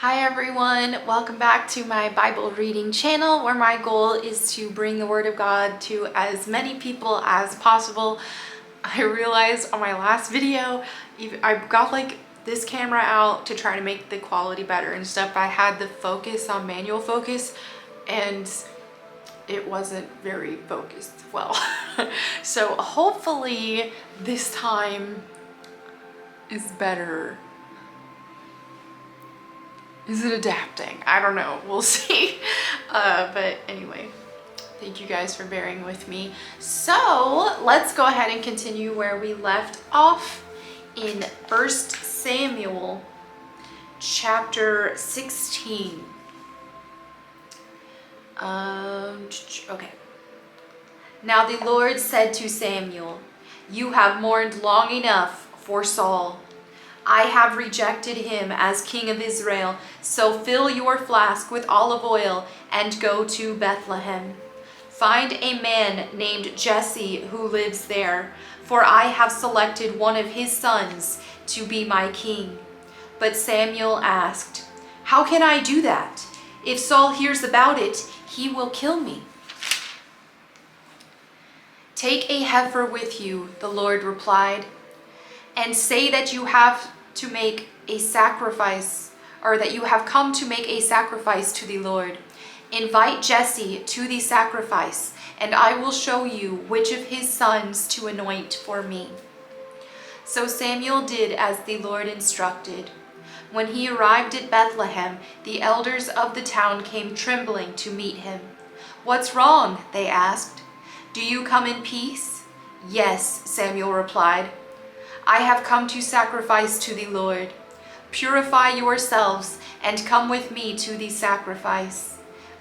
Hi everyone, welcome back to my Bible reading channel where my goal is to bring the Word of God to as many people as possible. I realized on my last video, I got like this camera out to try to make the quality better and stuff. I had the focus on manual focus and it wasn't very focused well. So hopefully this time is better. Is it adapting? I don't know. We'll see. But anyway, thank you guys for bearing with me. So let's go ahead and continue where we left off in 1 Samuel chapter 16. Okay. Now the Lord said to Samuel, "You have mourned long enough for Saul. I have rejected him as king of Israel, so fill your flask with olive oil and go to Bethlehem. Find a man named Jesse who lives there, for I have selected one of his sons to be my king." But Samuel asked, "How can I do that? If Saul hears about it, he will kill me." "Take a heifer with you," the Lord replied, "and say that you have to make a sacrifice, or that you have come to make a sacrifice to the Lord. Invite Jesse to the sacrifice, and I will show you which of his sons to anoint for me." So Samuel did as the Lord instructed. When he arrived at Bethlehem, the elders of the town came trembling to meet him. "What's wrong?" they asked. "Do you come in peace?" "Yes," Samuel replied. "I have come to sacrifice to the Lord. Purify yourselves and come with me to the sacrifice."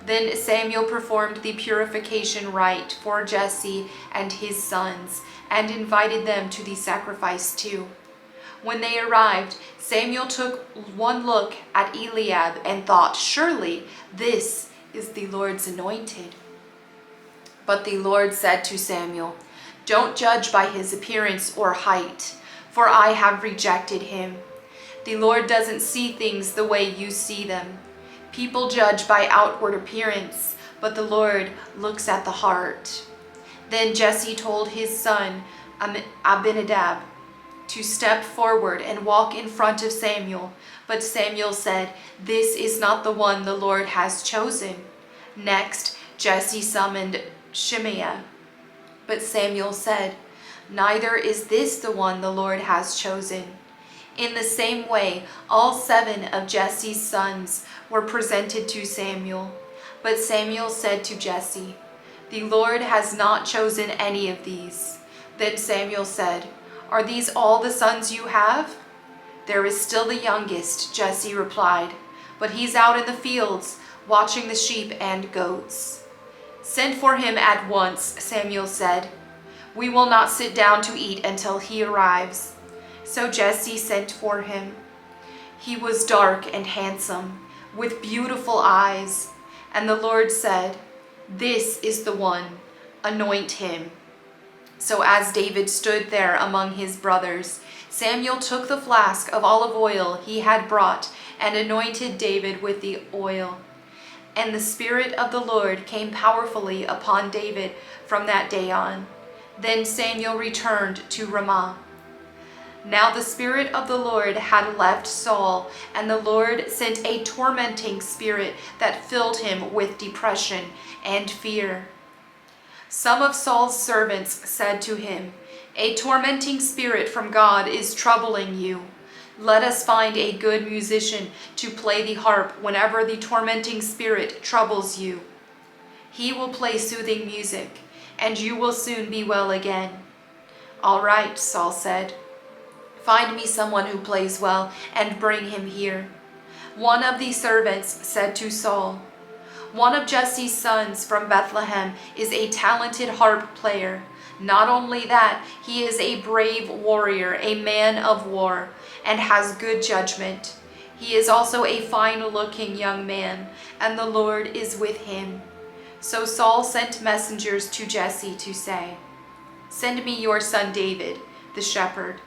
Then Samuel performed the purification rite for Jesse and his sons and invited them to the sacrifice too. When they arrived, Samuel took one look at Eliab and thought, "Surely this is the Lord's anointed." But the Lord said to Samuel, "Don't judge by his appearance or height, for I have rejected him. The Lord doesn't see things the way you see them. People judge by outward appearance, but the Lord looks at the heart." Then Jesse told his son Abinadab to step forward and walk in front of Samuel. But Samuel said, "This is not the one the Lord has chosen." Next, Jesse summoned Shimei. But Samuel said, "Neither is this the one the Lord has chosen." In the same way, all 7 of Jesse's sons were presented to Samuel. But Samuel said to Jesse, "The Lord has not chosen any of these." Then Samuel said, "Are these all the sons you have?" "There is still the youngest," Jesse replied, "but he's out in the fields, watching the sheep and goats." "Send for him at once," Samuel said. "We will not sit down to eat until he arrives." So Jesse sent for him. He was dark and handsome, with beautiful eyes. And the Lord said, "This is the one, anoint him." So as David stood there among his brothers, Samuel took the flask of olive oil he had brought and anointed David with the oil. And the Spirit of the Lord came powerfully upon David from that day on. Then Samuel returned to Ramah. Now the Spirit of the Lord had left Saul, and the Lord sent a tormenting spirit that filled him with depression and fear. Some of Saul's servants said to him, "A tormenting spirit from God is troubling you. Let us find a good musician to play the harp whenever the tormenting spirit troubles you. He will play soothing music, and you will soon be well again." "All right," Saul said. "Find me someone who plays well and bring him here." One of the servants said to Saul, "One of Jesse's sons from Bethlehem is a talented harp player. Not only that, he is a brave warrior, a man of war, and has good judgment. He is also a fine-looking young man, and the Lord is with him." So Saul sent messengers to Jesse to say, "Send me your son David, the shepherd."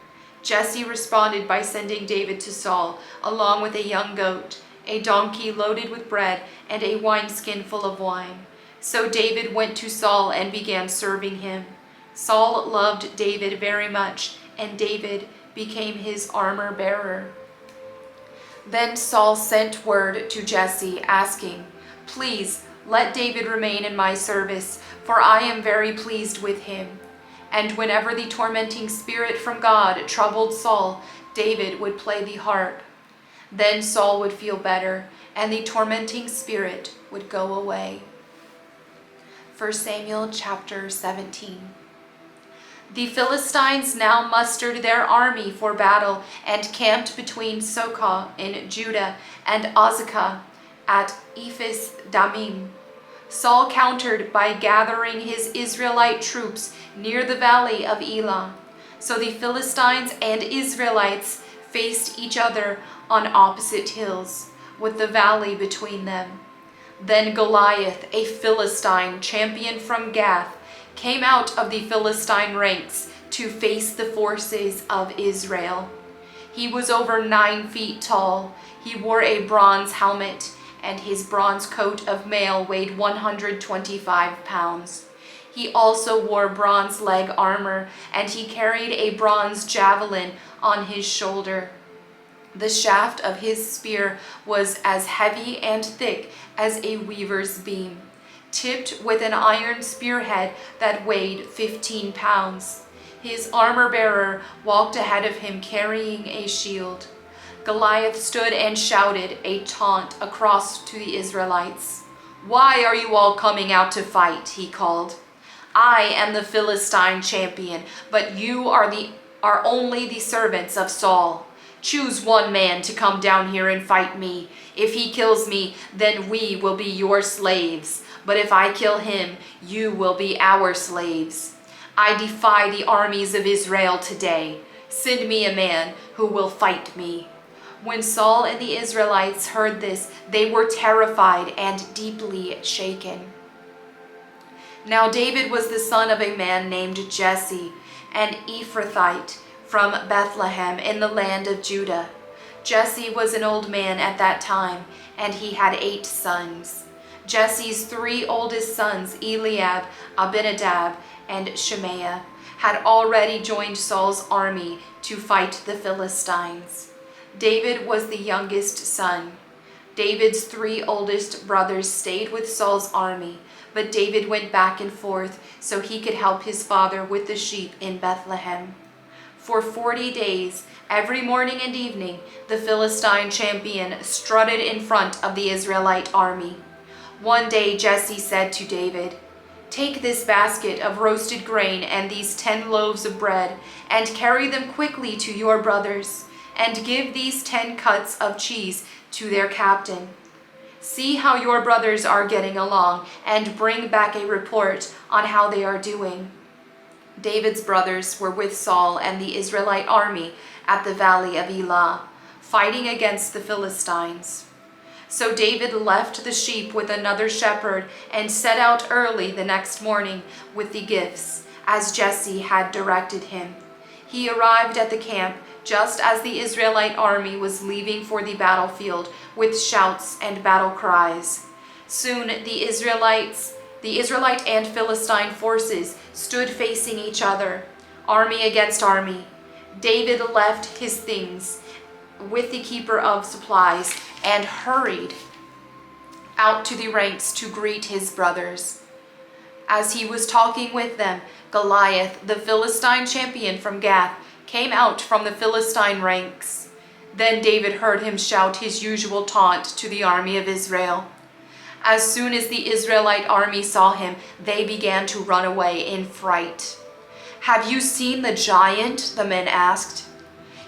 Jesse responded by sending David to Saul, along with a young goat, a donkey loaded with bread, and a wineskin full of wine. So David went to Saul and began serving him. Saul loved David very much, and David became his armor bearer. Then Saul sent word to Jesse, asking, "Please let David remain in my service, for I am very pleased with him." And whenever the tormenting spirit from God troubled Saul, David would play the harp. Then Saul would feel better, and the tormenting spirit would go away. 1 Samuel chapter 17. The Philistines now mustered their army for battle and camped between Socoh in Judah and Azekah at Ephes Dammim. Saul countered by gathering his Israelite troops near the valley of Elah. So the Philistines and Israelites faced each other on opposite hills, with the valley between them. Then Goliath, a Philistine champion from Gath, came out of the Philistine ranks to face the forces of Israel. He was over 9 feet tall. He wore a bronze helmet, and his bronze coat of mail weighed 125 pounds. He also wore bronze leg armor, and he carried a bronze javelin on his shoulder. The shaft of his spear was as heavy and thick as a weaver's beam, tipped with an iron spearhead that weighed 15 pounds. His armor-bearer walked ahead of him carrying a shield. Goliath stood and shouted a taunt across to the Israelites. "Why are you all coming out to fight?" he called. "I am the Philistine champion, but you are only the servants of Saul. Choose one man to come down here and fight me. If he kills me, then we will be your slaves. But if I kill him, you will be our slaves. I defy the armies of Israel today. Send me a man who will fight me." When Saul and the Israelites heard this, they were terrified and deeply shaken. Now David was the son of a man named Jesse, an Ephrathite from Bethlehem in the land of Judah. Jesse was an old man at that time, and he had 8 sons. Jesse's 3 oldest sons, Eliab, Abinadab, and Shimea, had already joined Saul's army to fight the Philistines. David was the youngest son. David's 3 oldest brothers stayed with Saul's army, but David went back and forth so he could help his father with the sheep in Bethlehem. For 40 days, every morning and evening, the Philistine champion strutted in front of the Israelite army. One day Jesse said to David, "Take this basket of roasted grain and these 10 loaves of bread, and carry them quickly to your brothers, and give these 10 cuts of cheese to their captain. See how your brothers are getting along, and bring back a report on how they are doing." David's brothers were with Saul and the Israelite army at the valley of Elah, fighting against the Philistines. So David left the sheep with another shepherd and set out early the next morning with the gifts, as Jesse had directed him. He arrived at the camp just as the Israelite army was leaving for the battlefield with shouts and battle cries. Soon the Israelite and Philistine forces stood facing each other, army against army. David left his things with the keeper of supplies and hurried out to the ranks to greet his brothers. As he was talking with them, Goliath, the Philistine champion from Gath, came out from the Philistine ranks. Then David heard him shout his usual taunt to the army of Israel. As soon as the Israelite army saw him, they began to run away in fright. "Have you seen the giant?" the men asked.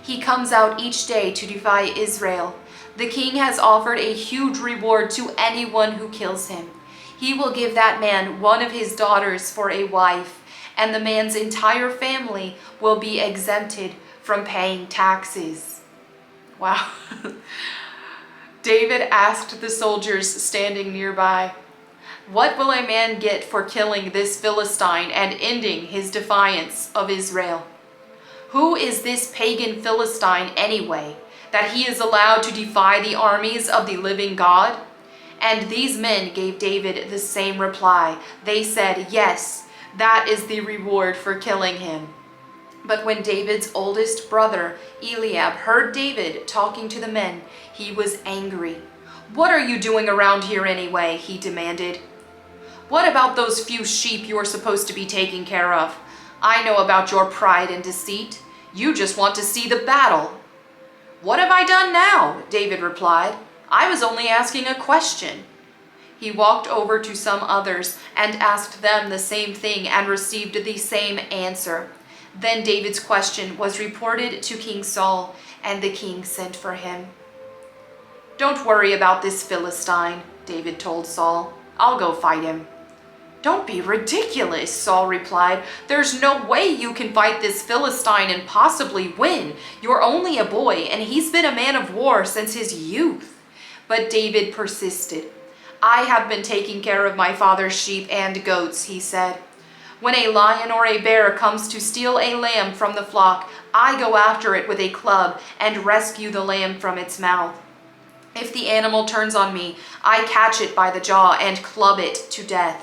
"He comes out each day to defy Israel. The king has offered a huge reward to anyone who kills him. He will give that man one of his daughters for a wife, and the man's entire family will be exempted from paying taxes." Wow. David asked the soldiers standing nearby, "What will a man get for killing this Philistine and ending his defiance of Israel? Who is this pagan Philistine anyway, that he is allowed to defy the armies of the living God?" And these men gave David the same reply. They said, "Yes, that is the reward for killing him." But when David's oldest brother, Eliab, heard David talking to the men, he was angry. "What are you doing around here anyway?" he demanded. "What about those few sheep you're supposed to be taking care of? I know about your pride and deceit. You just want to see the battle." "What have I done now?" David replied. "I was only asking a question." He walked over to some others and asked them the same thing and received the same answer. Then David's question was reported to King Saul, and the king sent for him. "Don't worry about this Philistine," David told Saul. "I'll go fight him." "Don't be ridiculous," Saul replied. "There's no way you can fight this Philistine and possibly win. You're only a boy, and he's been a man of war since his youth." But David persisted. "I have been taking care of my father's sheep and goats," he said. "When a lion or a bear comes to steal a lamb from the flock, I go after it with a club and rescue the lamb from its mouth. If the animal turns on me, I catch it by the jaw and club it to death.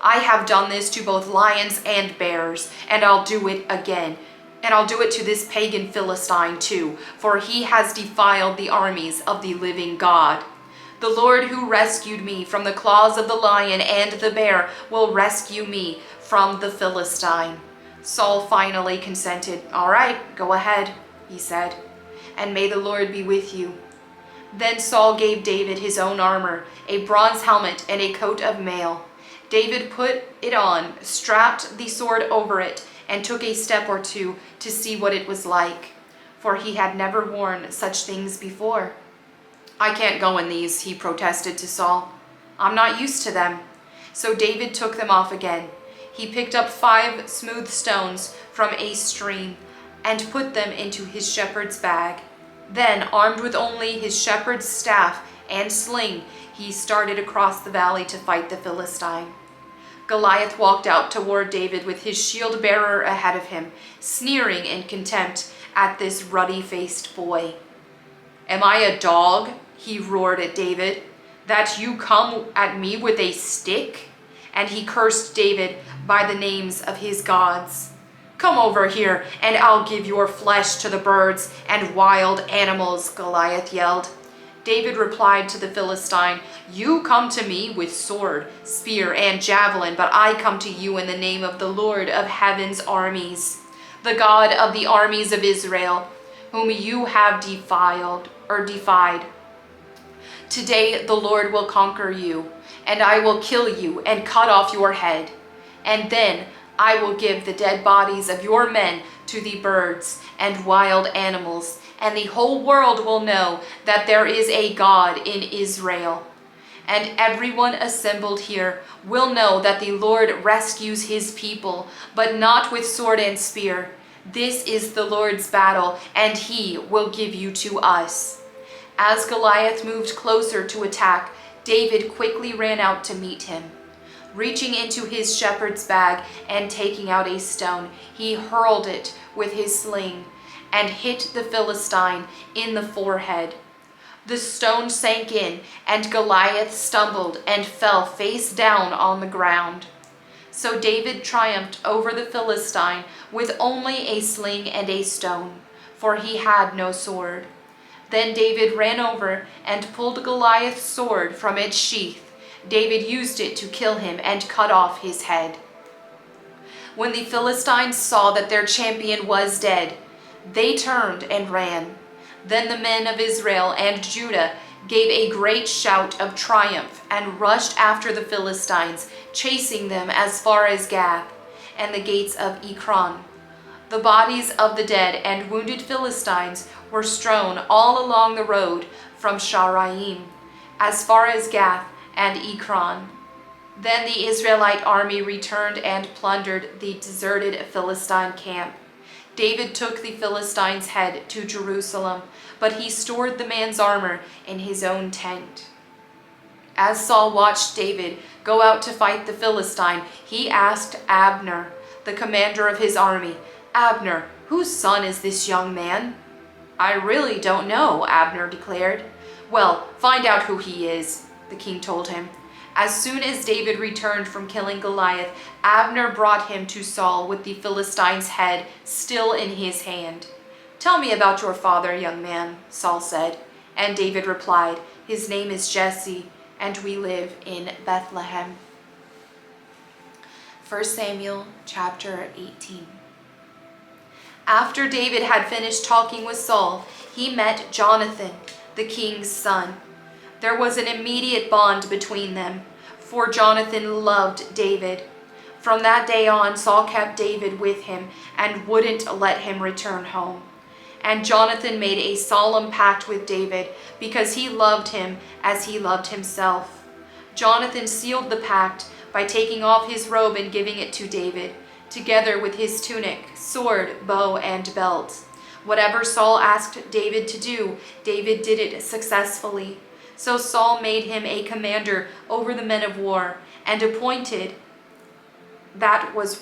I have done this to both lions and bears, and I'll do it again. And I'll do it to this pagan Philistine too, for he has defiled the armies of the living God. The Lord who rescued me from the claws of the lion and the bear will rescue me from the Philistine." Saul finally consented. "All right, go ahead," he said, "and may the Lord be with you." Then Saul gave David his own armor, a bronze helmet and a coat of mail. David put it on, strapped the sword over it, and took a step or two to see what it was like, for he had never worn such things before. "I can't go in these," he protested to Saul. "I'm not used to them." So David took them off again. He picked up 5 smooth stones from a stream and put them into his shepherd's bag. Then, armed with only his shepherd's staff and sling, he started across the valley to fight the Philistine. Goliath walked out toward David with his shield bearer ahead of him, sneering in contempt at this ruddy-faced boy. "Am I a dog?" he roared at David, "that you come at me with a stick?" And he cursed David by the names of his gods. "Come over here, and I'll give your flesh to the birds and wild animals," Goliath yelled. David replied to the Philistine, "You come to me with sword, spear, and javelin, but I come to you in the name of the Lord of heaven's armies, the God of the armies of Israel, whom you have defied. Today the Lord will conquer you, and I will kill you and cut off your head. And then I will give the dead bodies of your men to the birds and wild animals, and the whole world will know that there is a God in Israel. And everyone assembled here will know that the Lord rescues his people, but not with sword and spear. This is the Lord's battle, and he will give you to us." As Goliath moved closer to attack, David quickly ran out to meet him. Reaching into his shepherd's bag and taking out a stone, he hurled it with his sling and hit the Philistine in the forehead. The stone sank in, and Goliath stumbled and fell face down on the ground. So David triumphed over the Philistine with only a sling and a stone, for he had no sword. Then David ran over and pulled Goliath's sword from its sheath. David used it to kill him and cut off his head. When the Philistines saw that their champion was dead, they turned and ran. Then the men of Israel and Judah gave a great shout of triumph and rushed after the Philistines, chasing them as far as Gath and the gates of Ekron. The bodies of the dead and wounded Philistines were strewn all along the road from Sharaim as far as Gath and Ekron. Then the Israelite army returned and plundered the deserted Philistine camp. David took the Philistine's head to Jerusalem, but he stored the man's armor in his own tent. As Saul watched David go out to fight the Philistine, he asked Abner, the commander of his army, "Abner, whose son is this young man?" "I really don't know," Abner declared. "Well, find out who he is," the king told him. As soon as David returned from killing Goliath, Abner brought him to Saul with the Philistine's head still in his hand. "Tell me about your father, young man," Saul said. And David replied, "His name is Jesse, and we live in Bethlehem." 1 Samuel chapter 18. After David had finished talking with Saul, he met Jonathan, the king's son. There was an immediate bond between them, for Jonathan loved David. From that day on, Saul kept David with him and wouldn't let him return home. And Jonathan made a solemn pact with David because he loved him as he loved himself. Jonathan sealed the pact by taking off his robe and giving it to David, together with his tunic, sword, bow, and belt. Whatever Saul asked David to do, David did it successfully. So Saul made him a commander over the men of war, and appointed that was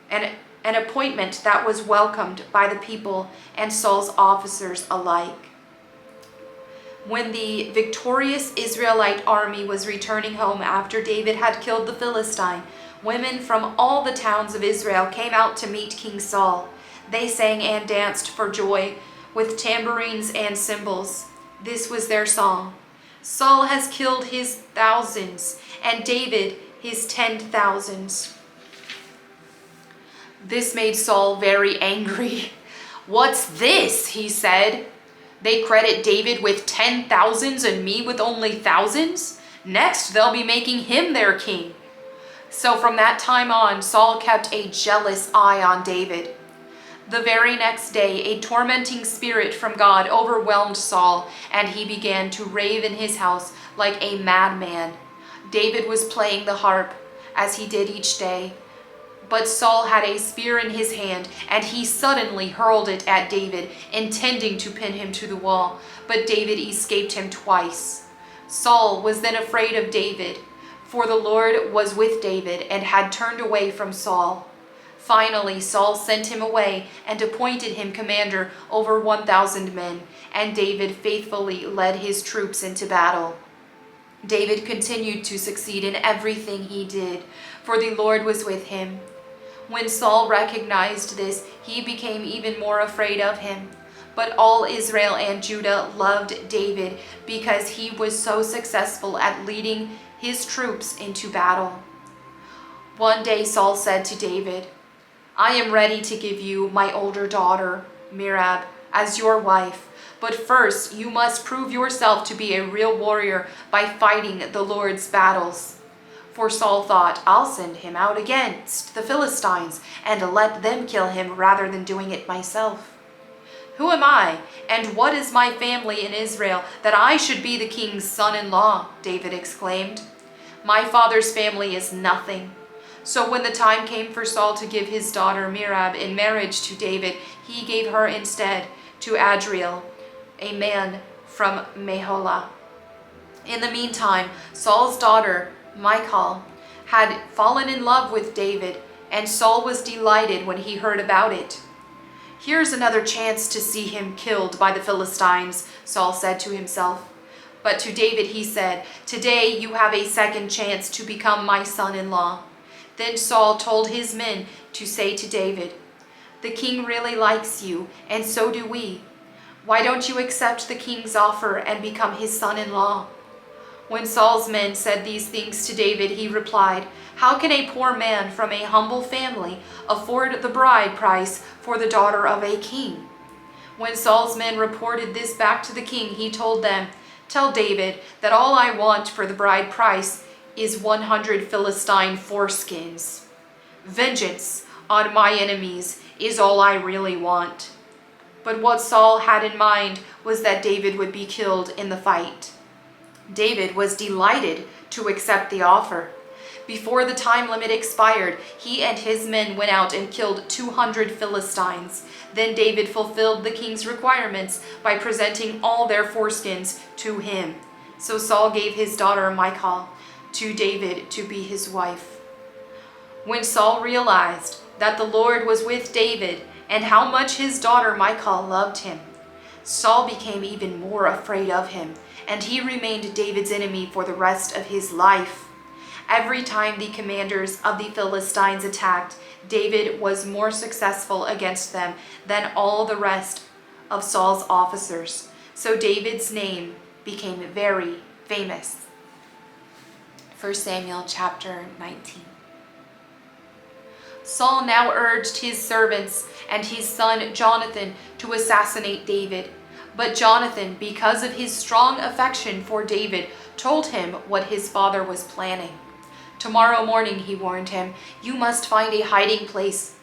an appointment that was welcomed by the people and Saul's officers alike. When the victorious Israelite army was returning home after David had killed the Philistine, women from all the towns of Israel came out to meet King Saul. They sang and danced for joy with tambourines and cymbals. This was their song: "Saul has killed his thousands, and David his 10,000s." This made Saul very angry. "What's this?" he said. "They credit David with 10,000s and me with only thousands? Next, they'll be making him their king." So from that time on, Saul kept a jealous eye on David. The very next day, a tormenting spirit from God overwhelmed Saul, and he began to rave in his house like a madman. David was playing the harp, as he did each day. But Saul had a spear in his hand, and he suddenly hurled it at David, intending to pin him to the wall. But David escaped him twice. Saul was then afraid of David, for the Lord was with David and had turned away from Saul. Finally, Saul sent him away and appointed him commander over 1,000 men, and David faithfully led his troops into battle. David continued to succeed in everything he did, for the Lord was with him. When Saul recognized this, he became even more afraid of him. But all Israel and Judah loved David because he was so successful at leading his troops into battle. One day Saul said to David, "I am ready to give you my older daughter, Merab, as your wife. But first you must prove yourself to be a real warrior by fighting the Lord's battles." For Saul thought, "I'll send him out against the Philistines and let them kill him rather than doing it myself." "Who am I, and what is my family in Israel, that I should be the king's son-in-law?" David exclaimed. "My father's family is nothing." So when the time came for Saul to give his daughter Merab in marriage to David, he gave her instead to Adriel, a man from Meholah. In the meantime, Saul's daughter Michal had fallen in love with David, and Saul was delighted when he heard about it. "Here's another chance to see him killed by the Philistines," Saul said to himself. But to David he said, "Today you have a second chance to become my son-in-law." Then Saul told his men to say to David, "The king really likes you, and so do we. Why don't you accept the king's offer and become his son-in-law?" When Saul's men said these things to David, he replied, "How can a poor man from a humble family afford the bride price for the daughter of a king?" When Saul's men reported this back to the king, he told them, "Tell David that all I want for the bride price is 100 Philistine foreskins. Vengeance on my enemies is all I really want." But what Saul had in mind was that David would be killed in the fight. David was delighted to accept the offer. Before the time limit expired, he and his men went out and killed 200 Philistines. Then David fulfilled the king's requirements by presenting all their foreskins to him. So Saul gave his daughter Michal to David to be his wife. When Saul realized that the Lord was with David and how much his daughter Michal loved him, Saul became even more afraid of him, and he remained David's enemy for the rest of his life. Every time the commanders of the Philistines attacked, David was more successful against them than all the rest of Saul's officers. So David's name became very famous. 1 Samuel chapter 19. Saul now urged his servants and his son Jonathan to assassinate David. But Jonathan, because of his strong affection for David, told him what his father was planning. Tomorrow morning, he warned him, you must find a hiding place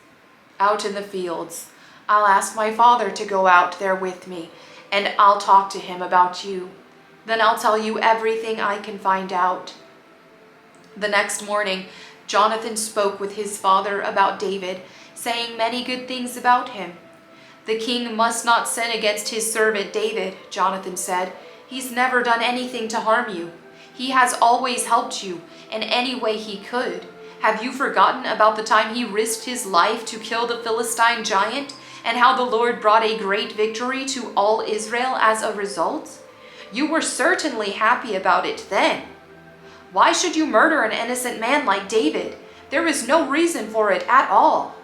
out in the fields. I'll ask my father to go out there with me, and I'll talk to him about you. Then I'll tell you everything I can find out. The next morning, Jonathan spoke with his father about David, saying many good things about him. The king must not sin against his servant David, Jonathan said. He's never done anything to harm you. He has always helped you in any way he could. Have you forgotten about the time he risked his life to kill the Philistine giant, and how the Lord brought a great victory to all Israel as a result? You were certainly happy about it then. Why should you murder an innocent man like David? There is no reason for it at all.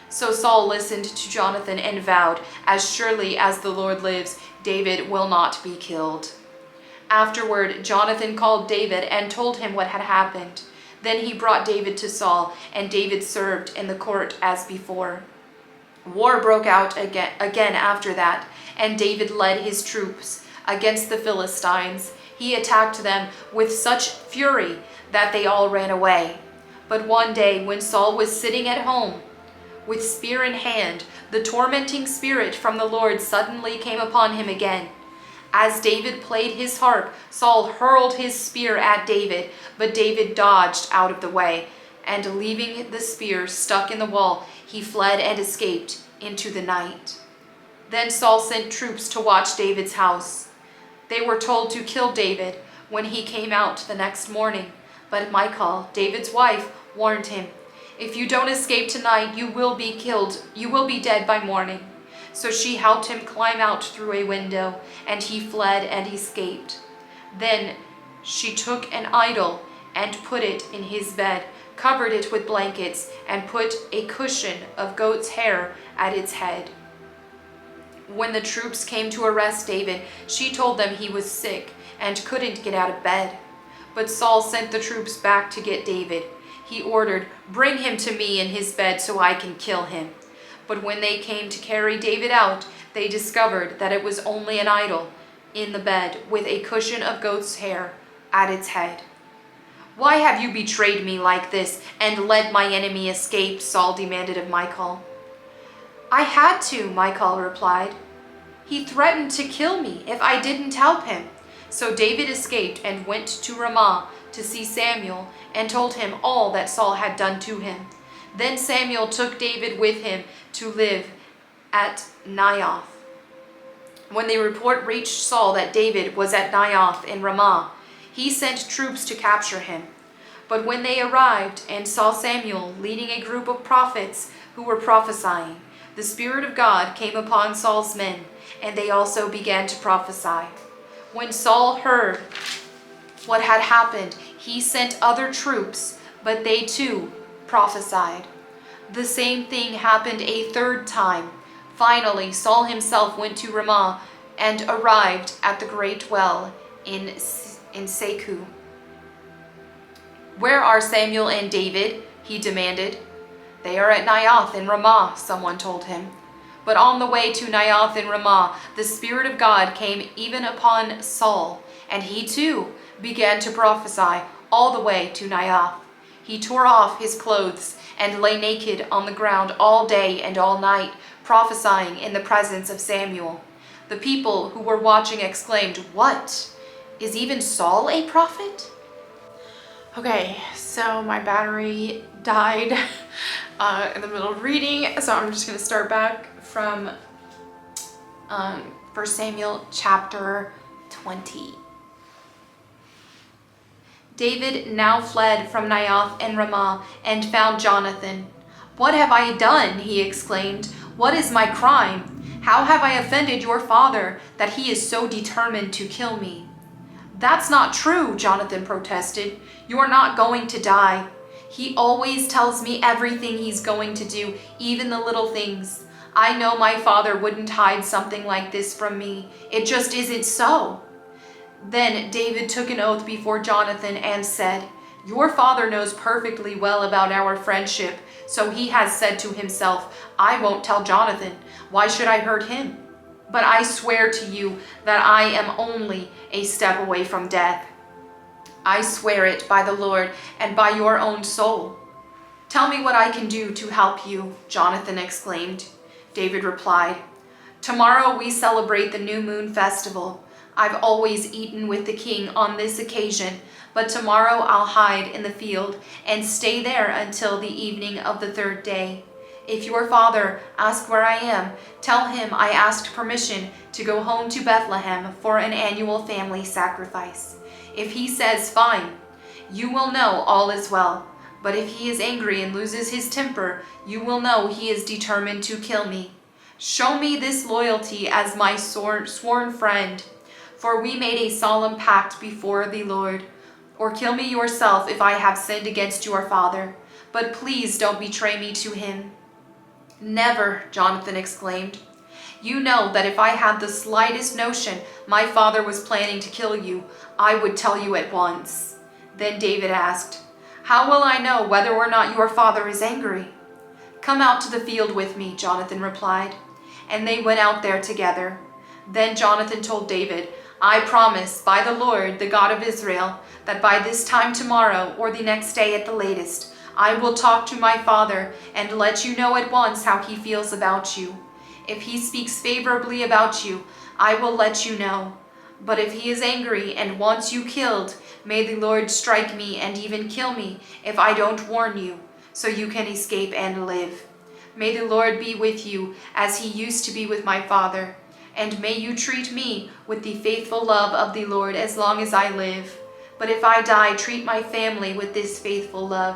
So Saul listened to Jonathan and vowed, as surely as the Lord lives, David will not be killed. Afterward, Jonathan called David and told him what had happened. Then he brought David to Saul, and David served in the court as before. War broke out again after that, and David led his troops against the Philistines. He attacked them with such fury that they all ran away. But one day, when Saul was sitting at home with spear in hand, the tormenting spirit from the Lord suddenly came upon him again. As David played his harp, Saul hurled his spear at David, but David dodged out of the way, and leaving the spear stuck in the wall, he fled and escaped into the night. Then Saul sent troops to watch David's house. They were told to kill David when he came out the next morning, but Michal, David's wife, warned him, "If you don't escape tonight, you will be killed. You will be dead by morning." So she helped him climb out through a window, and he fled and escaped. Then she took an idol and put it in his bed, covered it with blankets, and put a cushion of goat's hair at its head. When the troops came to arrest David, she told them he was sick and couldn't get out of bed. But Saul sent the troops back to get David. He ordered, "Bring him to me in his bed so I can kill him." But when they came to carry David out, they discovered that it was only an idol in the bed with a cushion of goat's hair at its head. "Why have you betrayed me like this and let my enemy escape?" Saul demanded of Michal. "I had to," Michal replied. "He threatened to kill me if I didn't help him." So David escaped and went to Ramah to see Samuel and told him all that Saul had done to him. Then Samuel took David with him to live at Naioth. When the report reached Saul that David was at Naioth in Ramah, he sent troops to capture him. But when they arrived and saw Samuel leading a group of prophets who were prophesying, the Spirit of God came upon Saul's men, and they also began to prophesy. When Saul heard what had happened, he sent other troops, but they too prophesied. The same thing happened a third time. Finally, Saul himself went to Ramah and arrived at the great well in Seku. "Where are Samuel and David?" he demanded. "They are at Naioth in Ramah," someone told him. But on the way to Naioth in Ramah, the Spirit of God came even upon Saul, and he too began to prophesy all the way to Naioth. He tore off his clothes and lay naked on the ground all day and all night, prophesying in the presence of Samuel. The people who were watching exclaimed, "What? Is even Saul a prophet?" Okay, so my battery died in the middle of reading, so I'm just going to start back from 1 Samuel chapter 20. David now fled from Naioth and Ramah and found Jonathan. "What have I done?" he exclaimed. "What is my crime? How have I offended your father that he is so determined to kill me?" "That's not true," Jonathan protested. "You're not going to die. He always tells me everything he's going to do, even the little things. I know my father wouldn't hide something like this from me. It just isn't so." Then David took an oath before Jonathan and said, "Your father knows perfectly well about our friendship, so he has said to himself, 'I won't tell Jonathan. Why should I hurt him?' But I swear to you that I am only a step away from death. I swear it by the Lord and by your own soul." "Tell me what I can do to help you," Jonathan exclaimed. David replied, "Tomorrow we celebrate the new moon festival. I've always eaten with the king on this occasion, but tomorrow I'll hide in the field and stay there until the evening of the third day. If your father asks where I am, tell him I asked permission to go home to Bethlehem for an annual family sacrifice. If he says fine, you will know all is well. But if he is angry and loses his temper, you will know he is determined to kill me. Show me this loyalty as my sworn friend, for we made a solemn pact before the Lord. Or kill me yourself if I have sinned against your father, but please don't betray me to him." "Never," Jonathan exclaimed. "You know that if I had the slightest notion my father was planning to kill you, I would tell you at once." Then David asked, "How will I know whether or not your father is angry?" "Come out to the field with me," Jonathan replied. And they went out there together. Then Jonathan told David, "I promise by the Lord, the God of Israel, that by this time tomorrow or the next day at the latest, I will talk to my father and let you know at once how he feels about you. If he speaks favorably about you, I will let you know. But if he is angry and wants you killed, may the Lord strike me and even kill me if I don't warn you, so you can escape and live. May the Lord be with you as he used to be with my father, and may you treat me with the faithful love of the Lord as long as I live. But if I die, treat my family with this faithful love,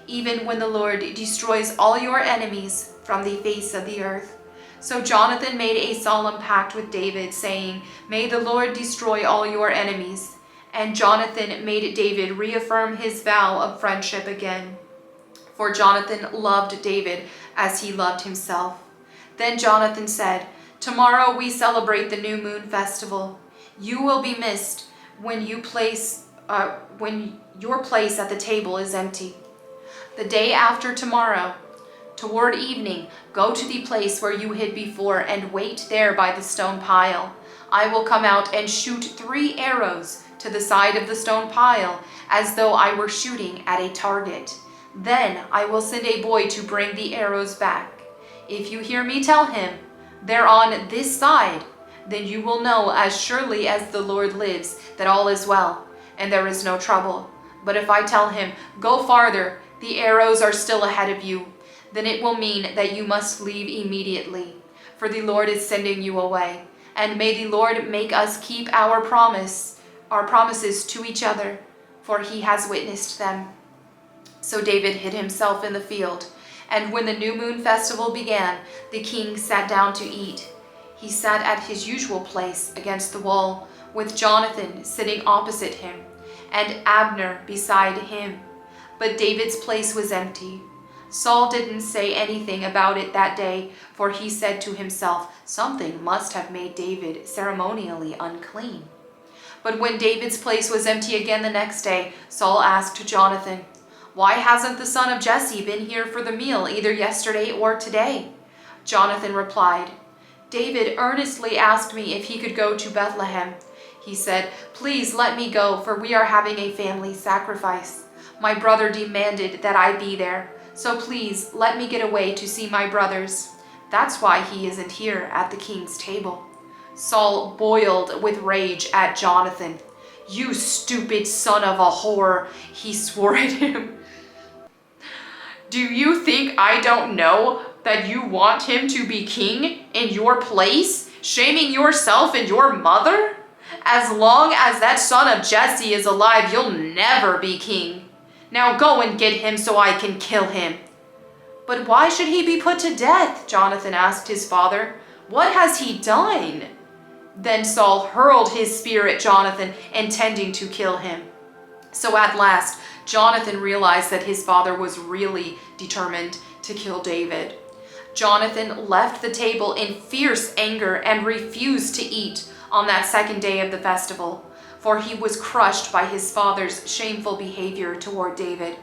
even when the Lord destroys all your enemies from the face of the earth." So Jonathan made a solemn pact with David, saying, "May the Lord destroy all your enemies." And Jonathan made David reaffirm his vow of friendship again. For Jonathan loved David as he loved himself. Then Jonathan said, "Tomorrow we celebrate the new moon festival. You will be missed when your place at the table is empty. The day after tomorrow, toward evening, go to the place where you hid before and wait there by the stone pile. I will come out and shoot 3 arrows to the side of the stone pile as though I were shooting at a target. Then I will send a boy to bring the arrows back. If you hear me tell him, 'They're on this side,' then you will know as surely as the Lord lives that all is well and there is no trouble. But if I tell him, 'Go farther, the arrows are still ahead of you,' then it will mean that you must leave immediately, for the Lord is sending you away. And may the Lord make us keep our promises to each other, for he has witnessed them." So David hid himself in the field, and when the new moon festival began, the king sat down to eat. He sat at his usual place against the wall, with Jonathan sitting opposite him, and Abner beside him. But David's place was empty. Saul didn't say anything about it that day, for he said to himself, "Something must have made David ceremonially unclean." But when David's place was empty again the next day, Saul asked Jonathan, "Why hasn't the son of Jesse been here for the meal either yesterday or today?" Jonathan replied, "David earnestly asked me if he could go to Bethlehem. He said, 'Please let me go, for we are having a family sacrifice.' My brother demanded that I be there, so please let me get away to see my brothers. That's why he isn't here at the king's table." Saul boiled with rage at Jonathan. "You stupid son of a whore," he swore at him. "Do you think I don't know that you want him to be king in your place, shaming yourself and your mother? As long as that son of Jesse is alive, you'll never be king. Now go and get him so I can kill him." "But why should he be put to death?" Jonathan asked his father. What has he done?" Then Saul hurled his spear at Jonathan, intending to kill him. So at last, Jonathan realized that his father was really determined to kill David. Jonathan left the table in fierce anger and refused to eat on that second day of the festival, for he was crushed by his father's shameful behavior toward David.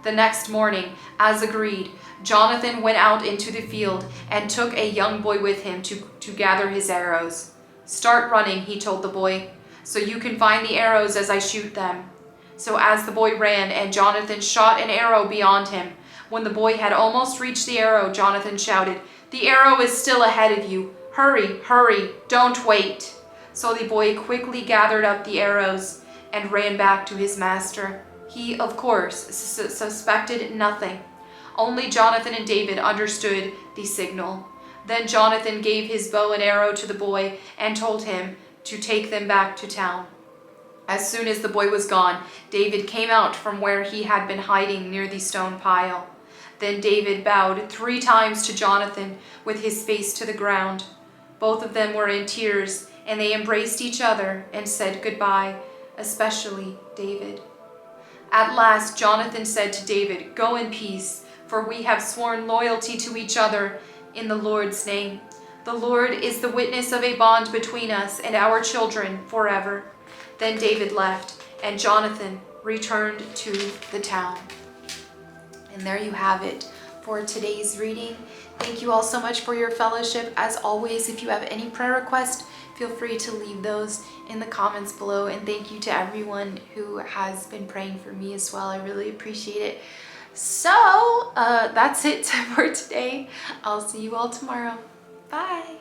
The next morning, as agreed, Jonathan went out into the field and took a young boy with him to gather his arrows. "Start running," he told the boy, "so you can find the arrows as I shoot them." So as the boy ran and Jonathan shot an arrow beyond him, when the boy had almost reached the arrow, Jonathan shouted, "The arrow is still ahead of you. Hurry, hurry, don't wait." So the boy quickly gathered up the arrows and ran back to his master. He, of course, suspected nothing. Only Jonathan and David understood the signal. Then Jonathan gave his bow and arrow to the boy and told him to take them back to town. As soon as the boy was gone, David came out from where he had been hiding near the stone pile. Then David bowed 3 times to Jonathan with his face to the ground. Both of them were in tears, and they embraced each other and said goodbye, especially David. At last Jonathan said to David, "Go in peace, for we have sworn loyalty to each other in the Lord's name. The Lord is the witness of a bond between us and our children forever." Then David left, and Jonathan returned to the town. And there you have it for today's reading. Thank you all so much for your fellowship. As always, if you have any prayer requests, feel free to leave those in the comments below. And thank you to everyone who has been praying for me as well. I really appreciate it. So that's it for today. I'll see you all tomorrow. Bye.